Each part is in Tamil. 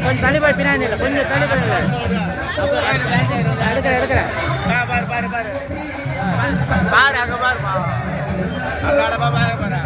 கொஞ்சம் தள்ளி போய் பின்னாடி இல்லை கொஞ்சம் தள்ளி போய் எடுக்கிறேன் எடுக்கிறேன் பாரு பாரு பாரு பாரு அங்கே பாரு பாரு பாரு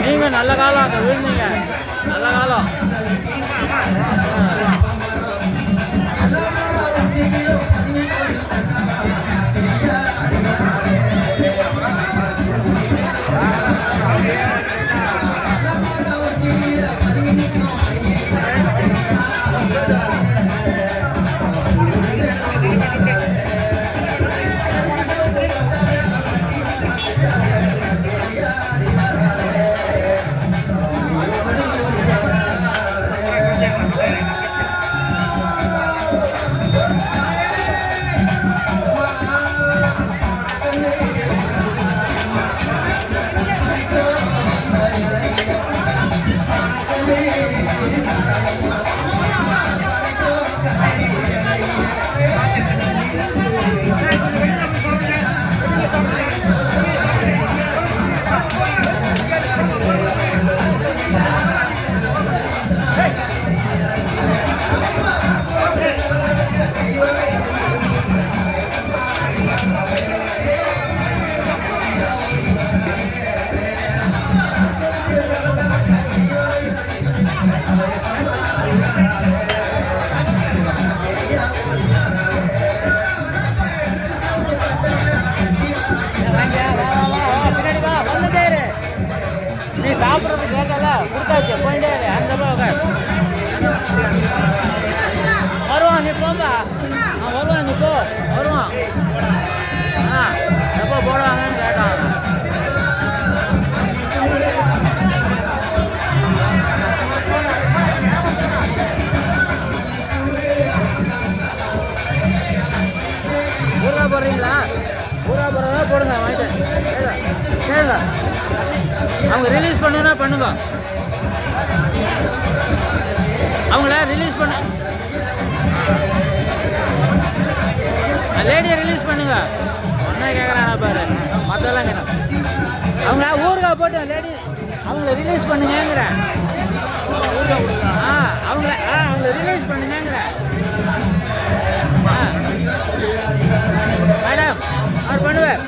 நீங்க நல்ல காலம் அந்த விழுந்தீங்க நல்ல காலம் சாப்பிட்றது கேட்கல கொடுத்தாச்சு போயிட்டே அந்த வருவான் நீ போப்பா வருவான் நீ போ வருவான் எப்போ போடுவாங்கன்னு கேட்டாங்க அவங்க ரிலீஸ் பண்ணுன்னா பண்ணுங்க. அவங்கள ரிலீஸ் பண்ண லேடியை ரிலீஸ் பண்ணுங்க. ஒன்றா கேட்குறானா பாரு, மற்றெல்லாம் கேட்க. அவங்க ஊருகா போட்டு லேடி அவங்கள ரிலீஸ் பண்ணுங்கிறேன். அவங்கள ரிலீஸ் பண்ணுங்கிறேன். மேடம் அவர் பண்ணுவார்.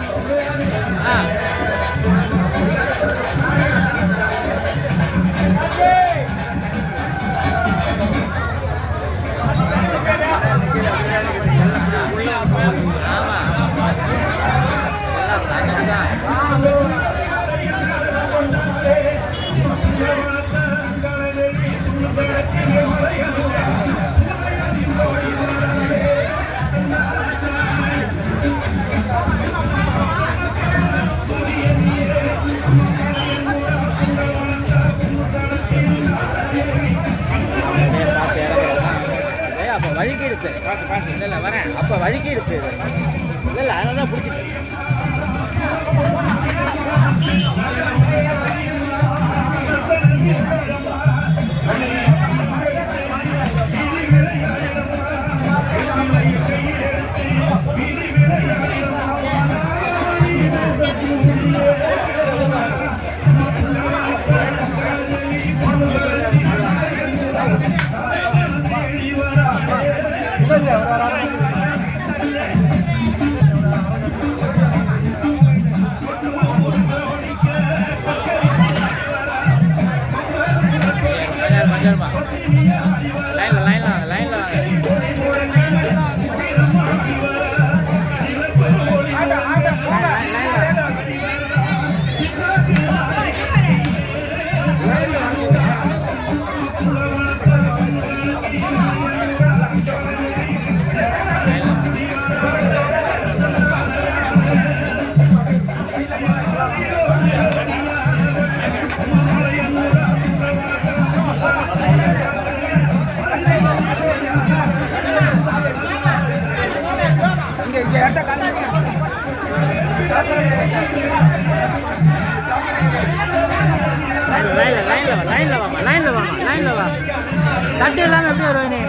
வழுக்கி இருக்கு. இல்லை வரேன் அப்போ வழுக்கி இருக்கு. இல்லை அதனால தான் பிடிச்சிட்டு லைன்ல வா. தட்டு இல்லாம எப்படி வருவேன் நீ?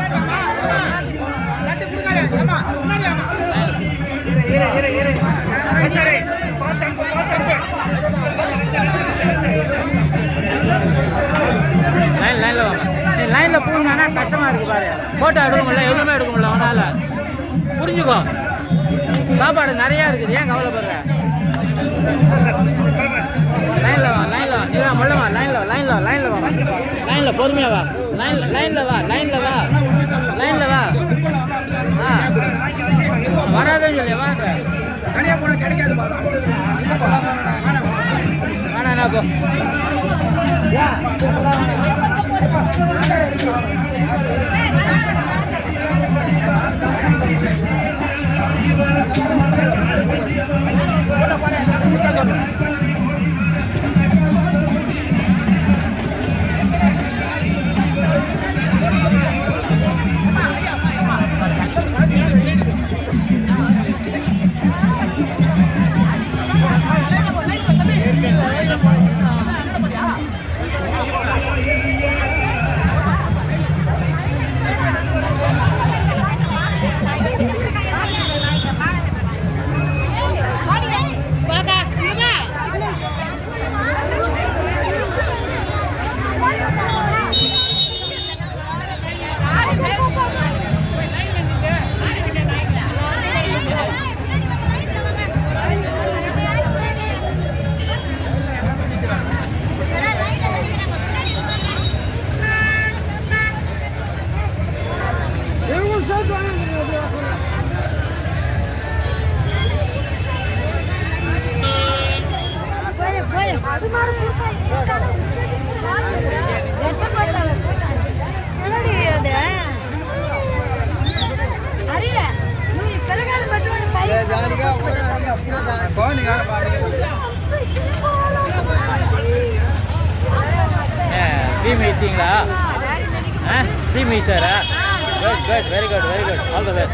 லைன்ல வாங்க. நீ லைன்ல போனா கஷ்டமா இருக்கு பாரு. போட்டோ எடுக்க முடியல, எதுவுமே எடுக்க முடியல அவனால. புரிஞ்சுக்கோ, சாப்பாடு நிறையா இருக்குது, ஏன் கவலைப்படுற? லைன்ல வா, லைன்ல வா, நீதான் முள்ளவா. லைன்ல வா, லைன்ல வா, லைன்ல வா, லைன்ல பொறுமையா வா. லைன்ல வா, லைன்ல வா, லைன்ல வா. வராதுன்னு சொல்லி வாங்க. வேணா போ. Good, very good, all the best.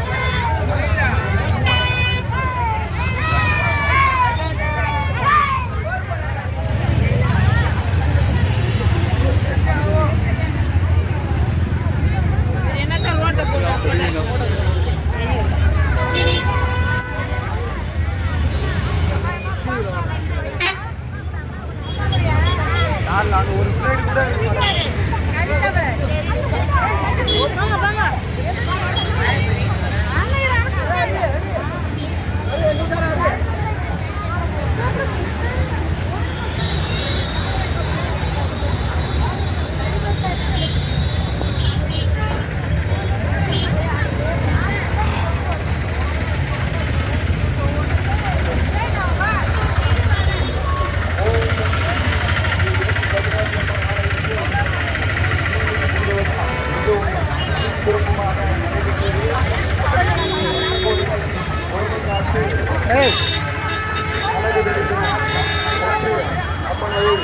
ஏய்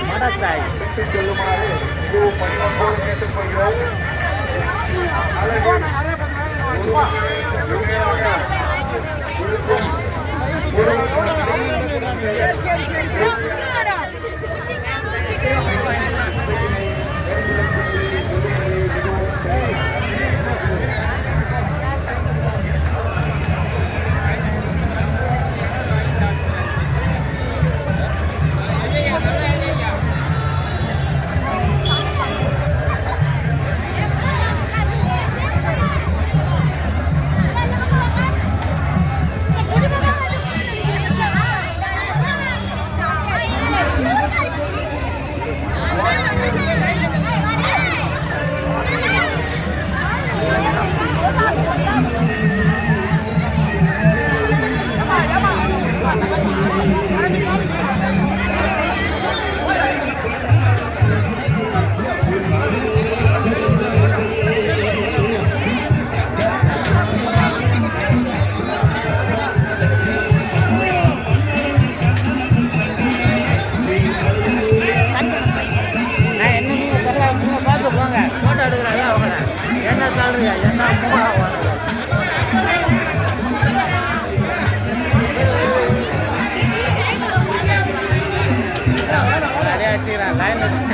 மடத்தாய் நிறைய